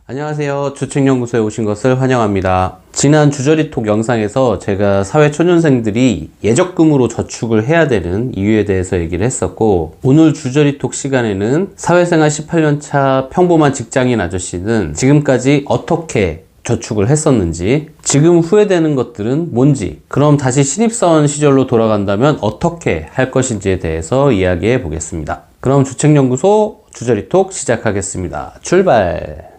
안녕하세요. 주책연구소에 오신 것을 환영합니다. 지난 주저리톡 영상에서 제가 사회초년생들이 예적금으로 저축을 해야 되는 이유에 대해서 얘기를 했었고, 오늘 주저리톡 시간에는 사회생활 18년차 평범한 직장인 아저씨는 지금까지 어떻게 저축을 했었는지, 지금 후회되는 것들은 뭔지, 그럼 다시 신입사원 시절로 돌아간다면 어떻게 할 것인지에 대해서 이야기해 보겠습니다. 그럼 주책연구소 주저리톡 시작하겠습니다. 출발!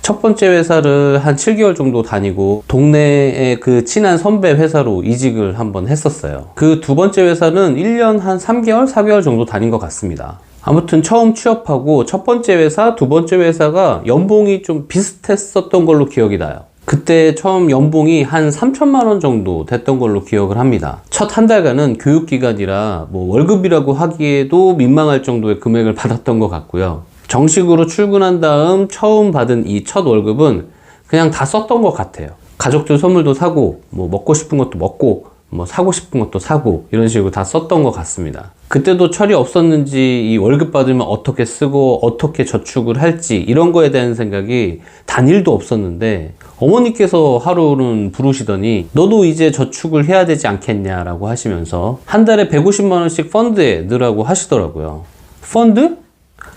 첫 번째 회사를 한 7개월 정도 다니고 동네에 그 친한 선배 회사로 이직을 한번 했었어요. 그 두 번째 회사는 1년 한 3개월, 4개월 정도 다닌 것 같습니다. 아무튼 처음 취업하고 첫 번째 회사, 두 번째 회사가 연봉이 좀 비슷했었던 걸로 기억이 나요. 그때 처음 연봉이 한 3천만 원 정도 됐던 걸로 기억을 합니다. 첫 한 달간은 교육기간이라 뭐 월급이라고 하기에도 민망할 정도의 금액을 받았던 것 같고요. 정식으로 출근한 다음 처음 받은 이 첫 월급은 그냥 다 썼던 것 같아요. 가족들 선물도 사고, 뭐 먹고 싶은 것도 먹고, 뭐 사고 싶은 것도 사고, 이런 식으로 다 썼던 것 같습니다. 그때도 철이 없었는지 이 월급 받으면 어떻게 쓰고 어떻게 저축을 할지 이런 거에 대한 생각이 단 1도 없었는데, 어머니께서 하루는 부르시더니 너도 이제 저축을 해야 되지 않겠냐라고 하시면서 한 달에 150만 원씩 펀드에 넣으라고 하시더라고요. 펀드?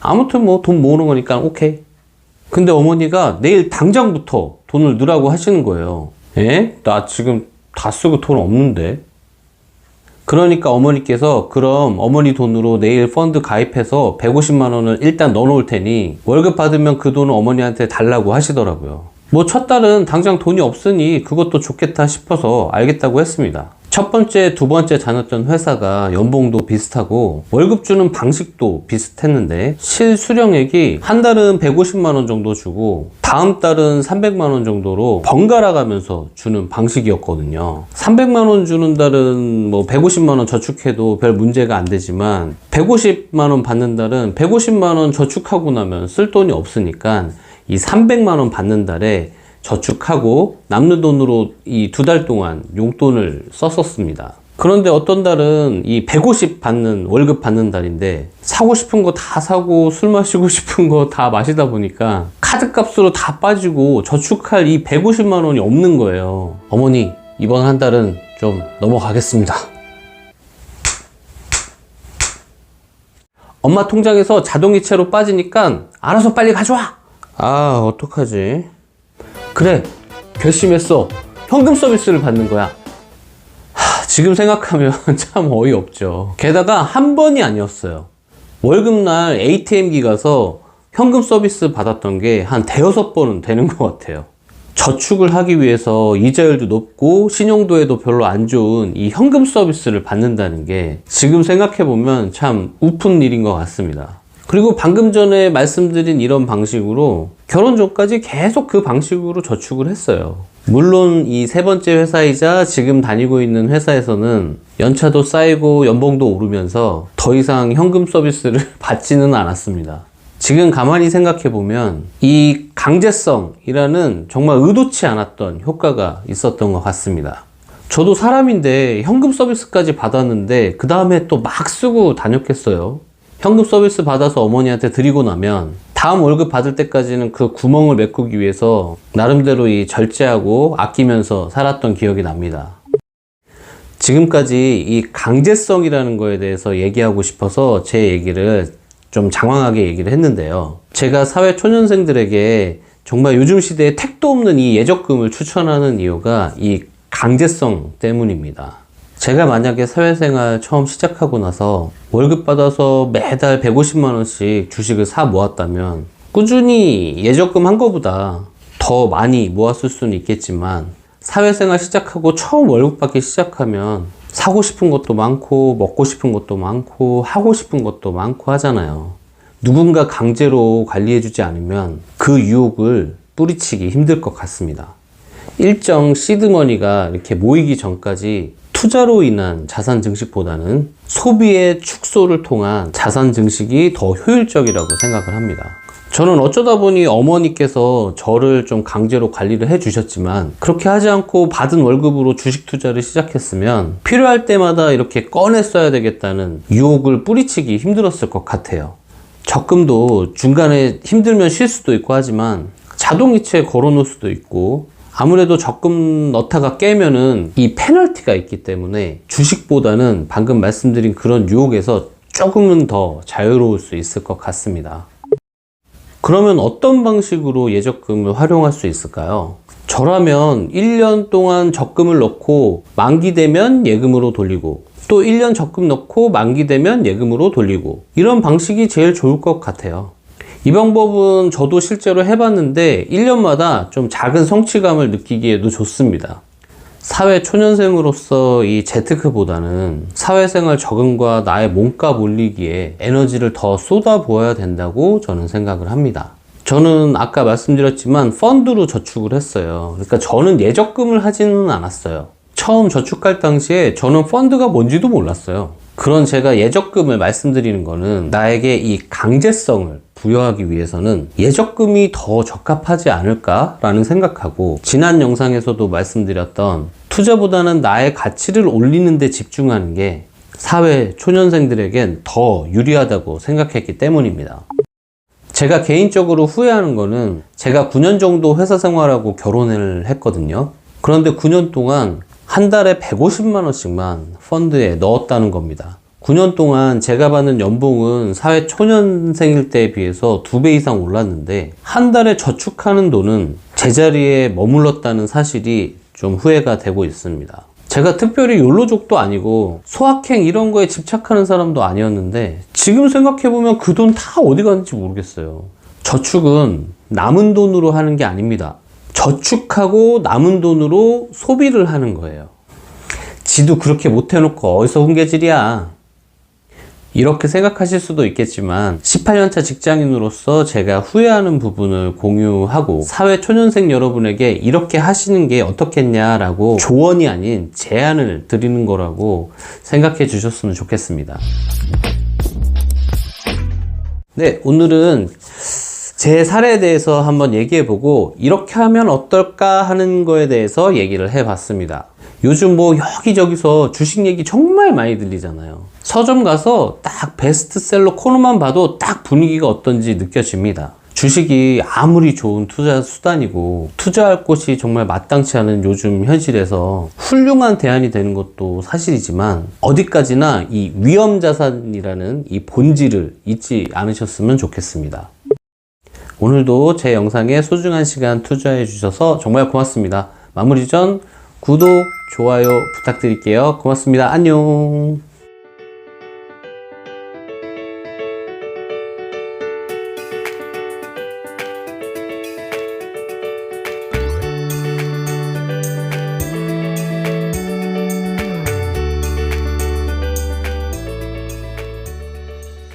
아무튼 뭐 돈 모으는 거니까 오케이. 근데 어머니가 내일 당장부터 돈을 넣으라고 하시는 거예요. 에? 나 지금 다 쓰고 돈 없는데? 그러니까 어머니께서 그럼 어머니 돈으로 내일 펀드 가입해서 150만 원을 일단 넣어 놓을 테니 월급 받으면 그 돈을 어머니한테 달라고 하시더라고요. 뭐 첫 달은 당장 돈이 없으니 그것도 좋겠다 싶어서 알겠다고 했습니다. 첫 번째, 두 번째 다녔던 회사가 연봉도 비슷하고 월급 주는 방식도 비슷했는데 실수령액이 한 달은 150만 원 정도 주고 다음 달은 300만 원 정도로 번갈아 가면서 주는 방식이었거든요. 300만 원 주는 달은 뭐 150만 원 저축해도 별 문제가 안 되지만 150만 원 받는 달은 150만 원 저축하고 나면 쓸 돈이 없으니까 이 300만 원 받는 달에 저축하고 남는 돈으로 이 2달 동안 용돈을 썼었습니다. 그런데 어떤 달은 이 150 받는 월급 받는 달인데 사고 싶은 거 다 사고 술 마시고 싶은 거 다 마시다 보니까 카드 값으로 다 빠지고 저축할 이 150만 원이 없는 거예요. 어머니, 이번 한 달은 좀 넘어가겠습니다. 엄마 통장에서 자동이체로 빠지니까 알아서 빨리 가져와. 아, 어떡하지? 그래, 결심했어. 현금 서비스를 받는 거야. 지금 생각하면 참 어이없죠. 게다가 한 번이 아니었어요. 월급날 ATM기 가서 현금 서비스 받았던 게 한 대여섯 번은 되는 것 같아요. 저축을 하기 위해서 이자율도 높고 신용도에도 별로 안 좋은 이 현금 서비스를 받는다는 게 지금 생각해보면 참 우픈 일인 것 같습니다. 그리고 방금 전에 말씀드린 이런 방식으로 결혼 전까지 계속 그 방식으로 저축을 했어요. 물론 이 세 번째 회사이자 지금 다니고 있는 회사에서는 연차도 쌓이고 연봉도 오르면서 더 이상 현금 서비스를 받지는 않았습니다. 지금 가만히 생각해보면 이 강제성이라는 정말 의도치 않았던 효과가 있었던 것 같습니다. 저도 사람인데 현금 서비스까지 받았는데 그 다음에 또 막 쓰고 다녔겠어요. 현금 서비스 받아서 어머니한테 드리고 나면 다음 월급 받을 때까지는 그 구멍을 메꾸기 위해서 나름대로 이 절제하고 아끼면서 살았던 기억이 납니다. 지금까지 이 강제성이라는 거에 대해서 얘기하고 싶어서 제 얘기를 좀 장황하게 얘기를 했는데요. 제가 사회 초년생들에게 정말 요즘 시대에 택도 없는 이 예적금을 추천하는 이유가 이 강제성 때문입니다. 제가 만약에 사회생활 처음 시작하고 나서 월급 받아서 매달 150만 원씩 주식을 사 모았다면 꾸준히 예적금 한 거보다 더 많이 모았을 수는 있겠지만 사회생활 시작하고 처음 월급 받기 시작하면 사고 싶은 것도 많고 먹고 싶은 것도 많고 하고 싶은 것도 많고 하잖아요. 누군가 강제로 관리해주지 않으면 그 유혹을 뿌리치기 힘들 것 같습니다. 일정 시드머니가 이렇게 모이기 전까지 투자로 인한 자산 증식보다는 소비의 축소를 통한 자산 증식이 더 효율적이라고 생각을 합니다. 저는 어쩌다 보니 어머니께서 저를 좀 강제로 관리를 해 주셨지만 그렇게 하지 않고 받은 월급으로 주식 투자를 시작했으면 필요할 때마다 이렇게 꺼내 써야 되겠다는 유혹을 뿌리치기 힘들었을 것 같아요. 적금도 중간에 힘들면 쉴 수도 있고 하지만 자동이체에 걸어 놓을 수도 있고 아무래도 적금 넣다가 깨면은 이 페널티가 있기 때문에 주식보다는 방금 말씀드린 그런 유혹에서 조금은 더 자유로울 수 있을 것 같습니다. 그러면 어떤 방식으로 예적금을 활용할 수 있을까요? 저라면 1년 동안 적금을 넣고 만기 되면 예금으로 돌리고 또 1년 적금 넣고 만기 되면 예금으로 돌리고 이런 방식이 제일 좋을 것 같아요. 이 방법은 저도 실제로 해봤는데 1년마다 좀 작은 성취감을 느끼기에도 좋습니다. 사회 초년생으로서 이 재테크보다는 사회생활 적응과 나의 몸값 올리기에 에너지를 더 쏟아부어야 된다고 저는 생각을 합니다. 저는 아까 말씀드렸지만 펀드로 저축을 했어요. 그러니까 저는 예적금을 하지는 않았어요. 처음 저축할 당시에 저는 펀드가 뭔지도 몰랐어요. 그런 제가 예적금을 말씀드리는 거는 나에게 이 강제성을 부여하기 위해서는 예적금이 더 적합하지 않을까라는 생각하고 지난 영상에서도 말씀드렸던 투자보다는 나의 가치를 올리는 데 집중하는 게 사회 초년생들에겐 더 유리하다고 생각했기 때문입니다. 제가 개인적으로 후회하는 거는 제가 9년 정도 회사 생활하고 결혼을 했거든요. 그런데 9년 동안 한 달에 150만 원씩만 펀드에 넣었다는 겁니다. 9년 동안 제가 받는 연봉은 사회 초년생일 때에 비해서 2배 이상 올랐는데 한 달에 저축하는 돈은 제자리에 머물렀다는 사실이 좀 후회가 되고 있습니다. 제가 특별히 욜로족도 아니고 소확행 이런 거에 집착하는 사람도 아니었는데 지금 생각해보면 그 돈 다 어디 갔는지 모르겠어요. 저축은 남은 돈으로 하는 게 아닙니다. 저축하고 남은 돈으로 소비를 하는 거예요. 지도 그렇게 못해놓고 어디서 훈계질이야. 이렇게 생각하실 수도 있겠지만 18년차 직장인으로서 제가 후회하는 부분을 공유하고 사회 초년생 여러분에게 이렇게 하시는 게 어떻겠냐라고 조언이 아닌 제안을 드리는 거라고 생각해 주셨으면 좋겠습니다. 네, 오늘은 제 사례에 대해서 한번 얘기해보고 이렇게 하면 어떨까 하는 거에 대해서 얘기를 해봤습니다. 요즘 뭐 여기저기서 주식 얘기 정말 많이 들리잖아요. 서점 가서 딱 베스트셀러 코너만 봐도 딱 분위기가 어떤지 느껴집니다. 주식이 아무리 좋은 투자 수단이고 투자할 곳이 정말 마땅치 않은 요즘 현실에서 훌륭한 대안이 되는 것도 사실이지만 어디까지나 이 위험자산이라는 이 본질을 잊지 않으셨으면 좋겠습니다. 오늘도 제 영상에 소중한 시간 투자해 주셔서 정말 고맙습니다. 마무리 전 구독, 좋아요 부탁드릴게요. 고맙습니다. 안녕.